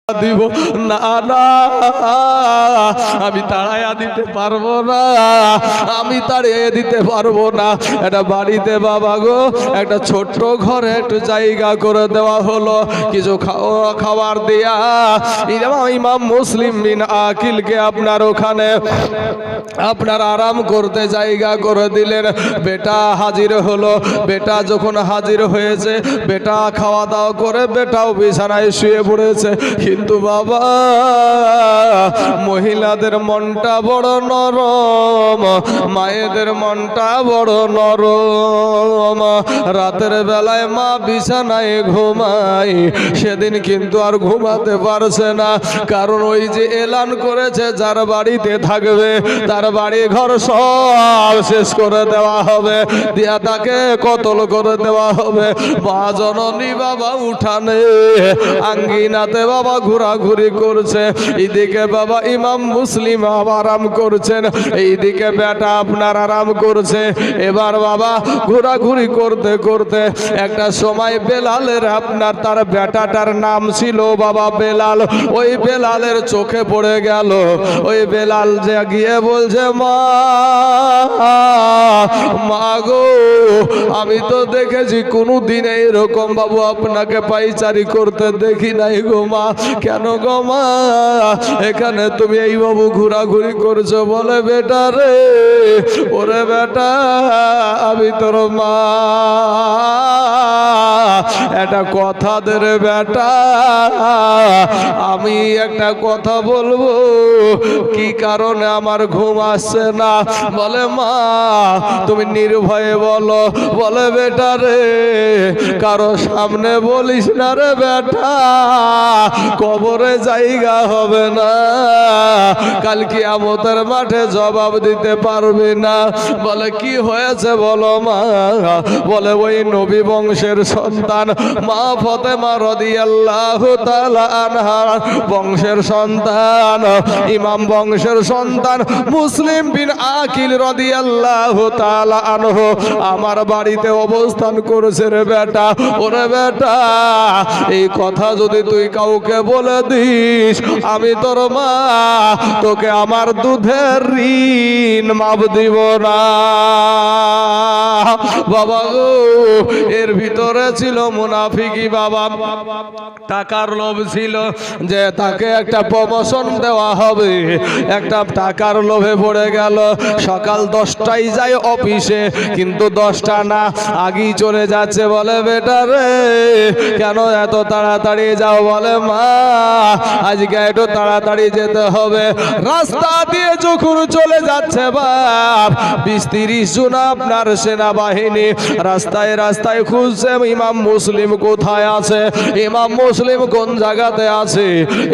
দিব না না, আমি তাড়াইয়া দিতে পারবো না, আমি তাড়িয়ে দিতে পারবো না। একটা বাড়িতে বাবা গো একটা ছোট্ট ঘরে একটু জায়গা করে দেওয়া হলো, কিছু খাবার দেয়া ইমাম মুসলিম বিন আকিলকে আপনার ওখানে আপনার আরাম করতে জায়গা করে দিলেন। বেটা হাজির হলো, বেটা যখন হাজির হয়েছে বেটা খাওয়া দাওয়া করে বেটাও বিছানায় শুয়ে পড়েছে। কিন্তু বাবা মহিলাদের মনটা বড় নরম, মায়েদের মনটা বড় নরম। রাতের বেলায় মা বিছানায় ঘুমায়, সেদিন কিন্তু আর ঘুমাতে পারছে না, কারণ ওই যে এলান করেছে যার বাড়িতে থাকবে তার বাড়ি ঘর সব শেষ করে দেওয়া হবে, দিয়া তাকে কতল করে দেওয়া হবে। মা জননী বাবা উঠানে আঙ্গিনাতে বাবা ঘোরাঘুরি করছে, এইদিকে বাবা ইমাম মুসলিম আরাম করছেন, এইদিকে বেটা আপনার আরাম করছে। এবার বাবা ঘোরাঘুরি করতে করতে একটা সময় বেলালের আপনার তার বেটাটার নাম ছিল বাবা বেলাল, ওই বেলালের চোখে পড়ে গেল। ওই বেলাল যে গিয়ে বলছে মা মা গো, আমি তো দেখেছি কোনোদিন এরকম বাবু আপনাকে পাইচারি করতে দেখি নাই গো মা, কেন গো মা এখানে তুমি এই বাবু ঘোরাঘুরি করছো? বলে বেটা রে, ওরে বেটা আমি তোর মা, একটা কথা দে রে বেটা, আমি একটা কথা বলবো, কি কারণে আমার ঘুম আসছে না? বলে মা তুমি নির্ভয়ে বলো। বলে বেটা রে, কারো সামনে বলিস না রে বেটা, কবরে জায়গা হবে না, কাল কিয়ামতের মাঠে জবাব দিতে পারবি না। বলে কি হয়েছে বলো মা? বলে ওই নবী বংশের সন্তান মা ফাতেমা রাদিয়াল্লাহু তাআলা আনহা বংশের সন্তান, ইমাম বংশের সন্তান মুসলিম বিন আকিল রাদিয়াল্লাহু তাআলা আনহু আমার বাড়িতে অবস্থান করেছে রে বেটা। ওরে বেটা, এই কথা যদি তুই কাউকে বলে দিস, আমি তোর মা তোকে আমার দুধের ঋণ মাপ দিব না। বাবা গো, এর ভিতরে ছিল মুনাফিকি বাবা, টাকার লোভ ছিল যে তাকে একটা প্রমোশন দেওয়া হবে, একটা টাকার লোভে পড়ে গেল। সকাল 10টায় যায় অফিসে, কিন্তু 10টা না আগেই চলে যাচ্ছে। বলে বেটা রে, কেন এত তাড়াতাড়ি যাও? বলে মা আজকে একটু তাড়াতাড়ি যেতে হবে। রাস্তা দিয়ে যখন চলে যাচ্ছে বাপ 20-30 জন আপনার সেনাবাহিনী রাস্তায় রাস্তায় খুঁজছে ইমাম মুসলিম কোথায় আছে, ইমাম মুসলিম কোন জায়গাতে আছে,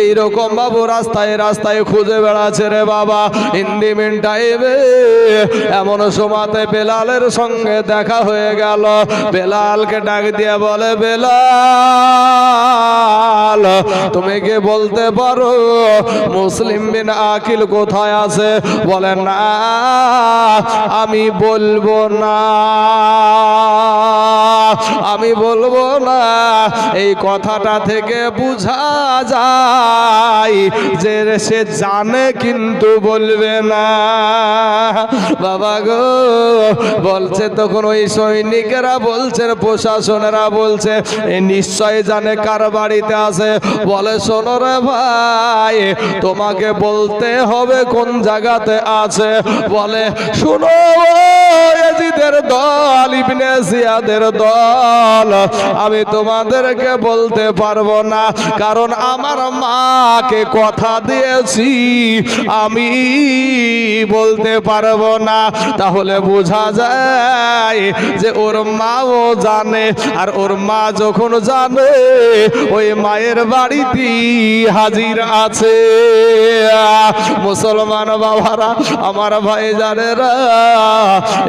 এইরকম বাবু রাস্তায় রাস্তায় খুঁজে বেড়াচ্ছে রে বাবা। ইন্ডিমেন্ট টাইমে এমন সময়তে বেলালের সঙ্গে দেখা হয়ে গেল। বেলালকে ডাক দিয়ে বলে বেলাল, তুমি কি বলতে পারো মুসলিম বিন আকিল কোথায় আছে? বলে না, আমি বলবো না, আমি বলবো না। এই কথাটা থেকে বোঝা যায় যে সে জানে কিন্তু বলবে না। বাবা গো, বলছে তখন ওই সৈনিকেরা বলছে, প্রশাসনেরা বলছে এ নিশ্চয় জানে কার বাড়িতে আছে। বলে শোনো রে ভাই, তোমাকে বলতে হবে কোন জায়গাতে আছে। বলে শুনো ইয়াজিদের দল, ইবনে জিয়াদের দল, আমি তোমাদেরকে বলতে পারবো না, কারণ আমার মাকে কথা দিয়েছি আমি বলতে পারবো না। তাহলে বোঝা যায় যে ওর মাও জানে, আর ওর মা যখন জানে ওই মায়ের বাড়িতে হাজির আছে। মুসলমান বাবারা, আমার ভাই জানেরা,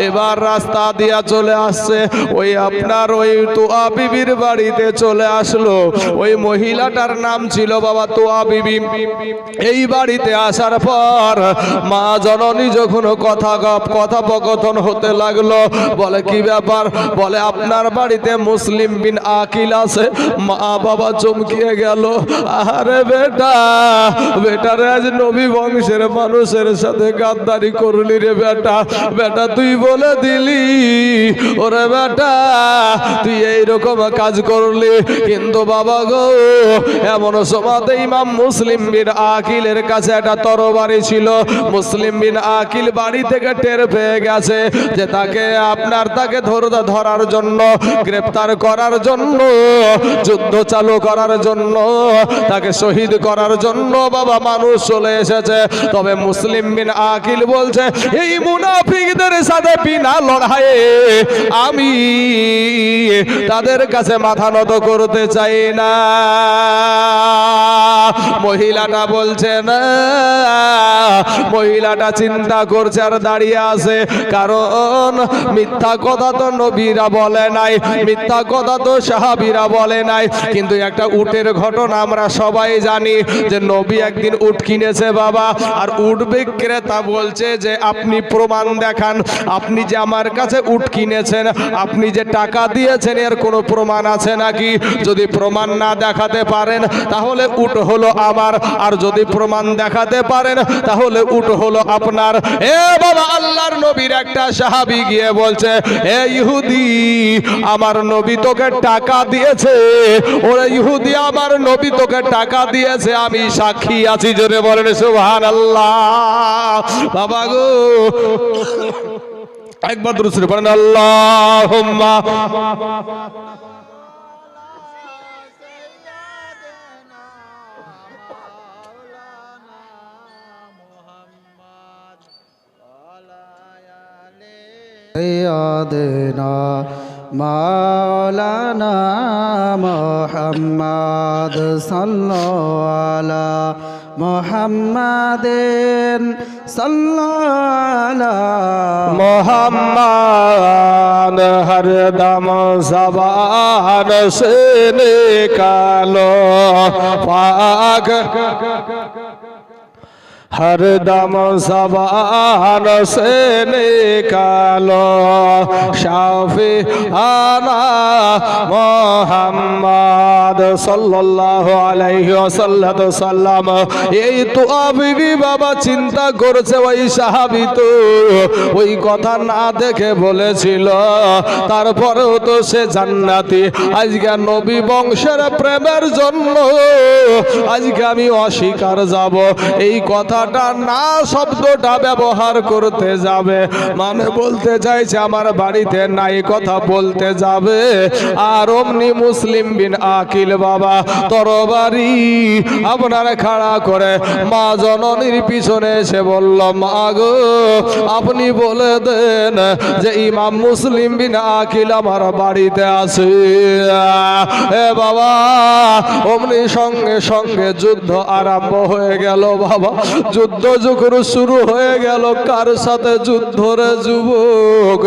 এবার রাস্তা দিয়া চলে আসছে, ওই আপনার ওই তোয়া বিবির বাড়িতে চলে আসলো। ওই মহিলাটার নাম ছিল বাবা তোয়া বিবি। এই বাড়িতে আসার পর মা জননী যখন কথোপকথন হতে লাগলো, বলে কি ব্যাপার? বলে আপনার বাড়িতে মুসলিম বিন আকিল আছে। মা বাবা চমকিয়ে গেল। আরে বেটা, বেটারে আজ নবী বংশের মানুষের সাথে গাদ্দারি করলি রে বেটা। বেটা তুই বলে দিলি ওরে বেটা তুই এইরকম কাজ করলি। কিন্তু বাবা গো, এমন সময়তে ইমাম মুসলিম বিন আকিলের কাছে একটা তরবারি ছিল। মুসলিম বিন আকিল বাড়ি থেকে টের পেয়ে গেছে যে তাকে ধরার জন্য, গ্রেফতার করার জন্য, যুদ্ধ চালু করার জন্য, তাকে শহীদ করার জন্য বাবা মানুষ চলে এসেছে। তবে মুসলিম বিন আকিল বলছে এই মুনাফিকদের সাথে বিনা লড়াইয়ে আমি তাদের কাছে মাথা নত করতে চাই না। মহিলাটা বলছে না, মহিলাটা চিন্তা করছে আর দাঁড়িয়ে আছে। কারণ মিথ্যা কথা তো নবীরা বলে নাই, মিথ্যা কথা তো সাহাবীরা বলে নাই। কিন্তু একটা উটের ঘটনা আমরা সবাই জানি যে নবী একদিন উট কিনেছে বাবা। আর উট বিক্রেতা বলছে যে আপনি প্রমাণ দেখান, আপনি যে আমার কাছে উট কিনেছেন, আপনি যে টাকা দিয়েছেন এর কোনো প্রমাণ আছে নাকি? যদি প্রমাণ না দেখাতে পারেন তাহলে উট হলো আমার, আর যদি প্রমাণ দেখাতে পারেন তাহলে উট হলো আপনার। এ বাবা, আল্লাহর নবীর একটা সাহাবী গিয়ে বলছে এ ইহুদি, আমার নবী তোকে টাকা দিয়েছে। ওরে ইহুদি, আমার নবী তোকে টাকা দিয়েছে, আমি সাক্ষী আছি। জোরে বলেন সুবহানাল্লাহ। বাবা গো, একবার দুরূদ শরীফ পড়েন আল্লাহুম্মা। سيدنا مولانا محمد صلى على محمد صلى على मोहम्मद हर दम ज़बान से निकालो पाक, हर दम ज़बान से निकालो शाफिआना मोहम्मद सल्लल्लाहु अलैहि वसल्लम। এই তো আবিবি বাবা চিন্তা করছে ওই সাহাবী তো ওই কথা না দেখে বলেছিল, তারপরেও তো সে জান্নাতি। আজকে নবী বংশের প্রেমের জন্য আজকে আমি অস্বীকার যাব, এই কথা না শব্দটা ব্যবহার করতে যাবে, মানে বলতে চাইছে আমার বাড়িতে নাই কথা বলতে যাবে। আর অমনি মুসলিম বিন আকিল বাবা তরবারি আপনার খাড়া করে মা জননীর পিছনে এসে বলল, মা গো আপনি বলে দেন যে ইমাম মুসলিম বিন আকিল আমার বাড়িতে আছে। এ বাবা, অমনি সঙ্গে সঙ্গে যুদ্ধ আরম্ভ হয়ে গেল বাবা। যুদ্ধ যখন শুরু হয়ে গেল, কার সাথে যুদ্ধ রে যুবক?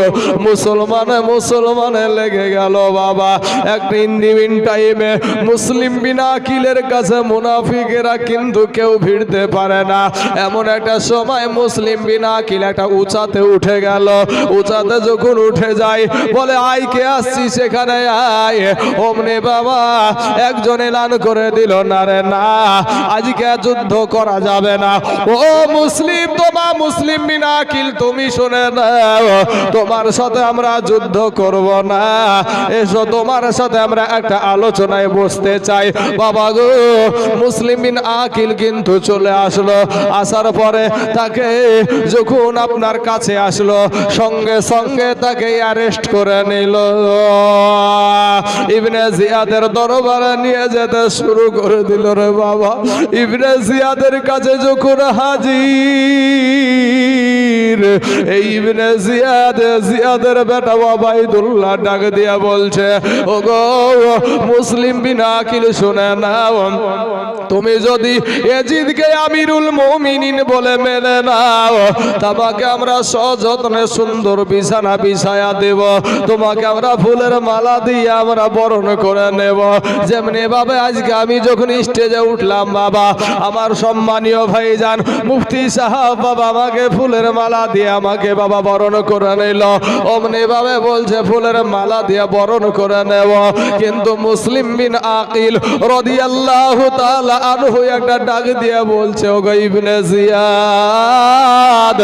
মুসলমানে লেগে গেল বাবা। একটা ইন্ডিমিন টাইমে মুসলিম বিন আকিলের কাছে মুনাফিকেরা কিন্তু কেউ ভিড়তে পারে না। এমন একটা সময় মুসলিম বিন আকিল একটা উঁচাতে উঠে গেল। উঁচাতে যখন উঠে যায় বলে আয় কে আসছি সেখানে আয়। অমনি বাবা একজন এলান করে দিল, না রে না, আজকে যুদ্ধ করা যাবে না। ও মুসলিম, তোমার মুসলিম বিন আকিল তুমি শুনে নাও, তোমার সাথে আমরা যুদ্ধ করব না, এসো তোমার সাথে আমরা একটা আলোচনায় বসতে চাই। বাবা গো, মুসলিম বিন আকিল কিন্তু চলে আসলো। আসার পরে তাকে যখন আপনার কাছে আসলো, সঙ্গে সঙ্গে তাকে অ্যারেস্ট করে নিল। ইবনে জিয়াদের দরবারে নিয়ে যেতে শুরু করে দিল রে বাবা। ইবনে জিয়াদের কাছে যখন হাজির, এই ইবনে জিয়াদের বেটা ওবাইদুল্লাহ ডাক দিয়া বলছে, ওগো মুসলিম বিন আকিল শুনে নাও, তুমি যদি ইয়াজিদকে আমিরুল মুমিনিন বলে মেনে নাও, তোমাকে আমরা সযত্নে সুন্দর বিছানা বিছায়া দেব, তোমাকে আমরা ফুলের মালা দিয়ে আমরা বরণ করে নেব। যেমনি ভাবে আজকে আমি যখন স্টেজে উঠলাম বাবা, আমার সম্মানীয় ভাইজান মুফতি সাহেব বাবা আমাকে ফুলের মালা দিয়ে আমাকে বাবা বরণ করে নিল, অমনি ভাবে বলছে ফুলের মালা দিয়ে বরণ করে নেব। কিন্তু মুসলিম বিন আকিল রাদিয়াল্লাহু তাআলা আনহু একটা ডাক দিয়ে বলছে, ওগো ইবনে জিয়াদ,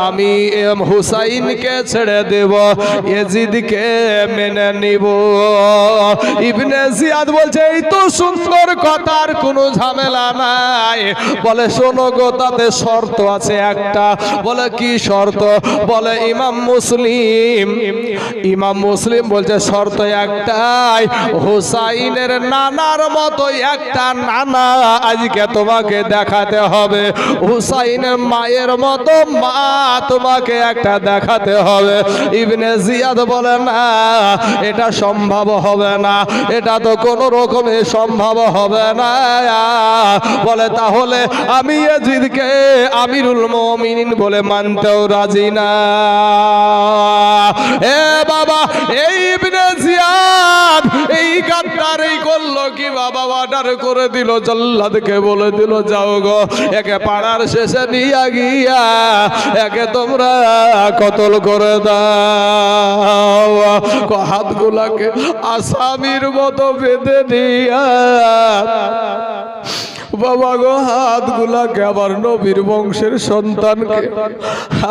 আমি হুসাইনকে ছেড়ে দেব, ইয়াজিদকে মেনে নিব। ইবনে জিয়াদ বলছে, এই তো সুন্দর কথা, আর কোনো ঝামেলা নাই। বলে শোনো গো, তাতে শর্ত আছে একটা। বলে কি শর্ত? বলে ইমাম মুসলিম বলছে শর্ত একটাই, হুসাইনের নানার মতো একটা নানা আজকে তোমাকে দেখাতে হবে, হুসাইনের মায়ের মতো মা তোমাকে একটা দেখাতে হবে। ইবনে জিয়াদ বলে না, এটা সম্ভব হবে না, এটা তো কোনো রকমে সম্ভব হবে না। বলে তাহলে আমি ইয়াজিদকে আমিরুল মুমিনিন বলে মানতেও রাজি না। এ বাবা, এই ইবনে জিয়াদ এই গাদ্দার এই করলো কি বাবা, অর্ডার করে দিল, জল্লাদকে বলে দিল, যাও গো একে পাড়ার শেষে নিয়ে গিয়া একে তোমরা কতল করে দাও। হাতগুলাকে আসামির মতো বেঁধে নিয়া বাবা গো, হাতগুলাকে আবার নবীর বংশের সন্তানকে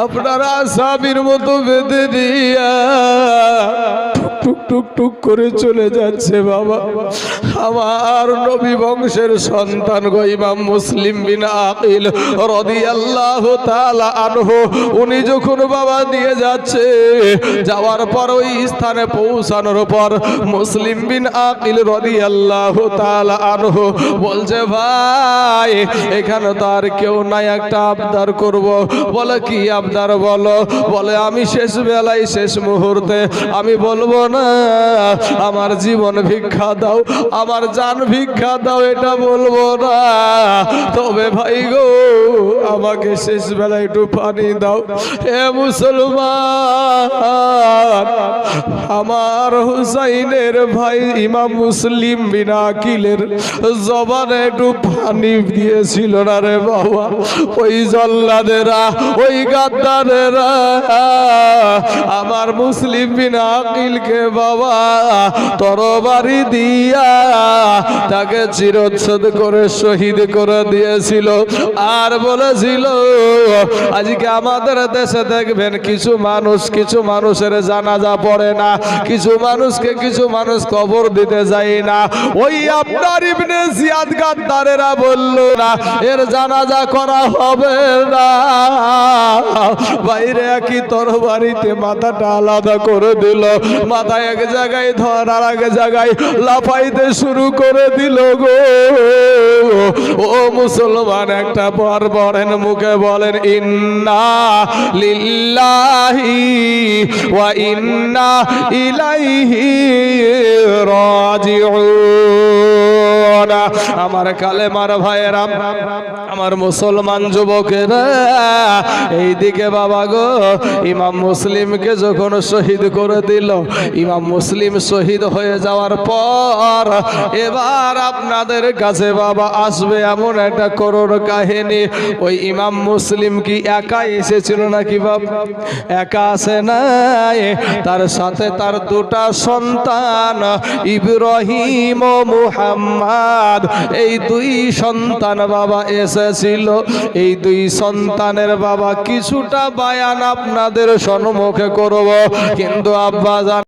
আপনারা আসামির মতো বেঁধে দিয়া টুক টুক টুক করে চলে যাচ্ছে বাবা। আমার নবী বংশের সন্তান গো ইমাম মুসলিম বিন আকিল রাদিয়াল্লাহু তাআলা আনহু, উনি যখন বাবা নিয়ে যাচ্ছে, যাওয়ার পর ওই স্থানে পৌঁছানোর পর মুসলিম বিন আকিল রাদিয়াল্লাহু তাআলা আনহু বলছে, ভাই এখানে তো আর কেউ নাই, একটা আবদার করব। বলে কি আবদার বলো? বলে আমি শেষ বেলায় শেষ মুহূর্তে আমি বলবো না আমার জীবন ভিক্ষা দাও, আমার জান ভিক্ষা দাও, এটা বলবো না, তবে ভাই গো আমাকে শেষ বেলায় একটু পানি দাও। হে মুসলমান, আমার হুসাইনের ভাই ইমাম মুসলিম বিন আকিলের জবানে একটু পানি দিয়েছিল না রে বাবা। ওই জল্লাদেরা, ওই গাদ্দারেরা আমার মুসলিম বিন আকিলকে বাবা তরবারি দিয়া তাকে চিরচ্ছেদ করে শহীদ করে দিয়েছিল। আর বলেছিল, আজকে আমাদের দেশে দেখবেন কিছু মানুষের জানাজা পড়ে না, কিছু মানুষ কবর দিতে যায় না। ওই আপনার ইবনে জিয়াদ গাদ্দারেরা বলল না, এর জানাজা করা হবে না। বাইরে একই তরবারিতে মাথাটা আলাদা করে দিল, মাথা এক জায়গায় ধর আর এক জায়গায় লাফাইতে শুরু করে দিল গো। ও মুসলমান, একটা পর পড়েন, মুখে বলেন ইন্না লিল্লাহি ওয়া ইন্না ইলাইহি রাজিউন। আমার কালেমার ভাইয়েরা, আমার মুসলমান যুবকেরা, এইদিকে বাবা গো ইমাম মুসলিমকে যখন শহীদ করে দিল, ইমাম মুসলিম শহীদ হয়ে যাওয়ার পর এবার আপনাদের কাছে বাবা আসবে এমন একটা করুণ কাহিনী। ওই ইমাম মুসলিম কি একা এসেছিল নাকি বাবা? একা আসে নাই, তার সাথে তার দুটা সন্তান ইব্রাহিম ও মুহাম্মদ, এই দুই সন্তান বাবা এসেছিল। এই দুই সন্তানের বাবা কিছুটা বায়ান আপনাদের সম্মুখে করব, কিন্তু আব্বা জান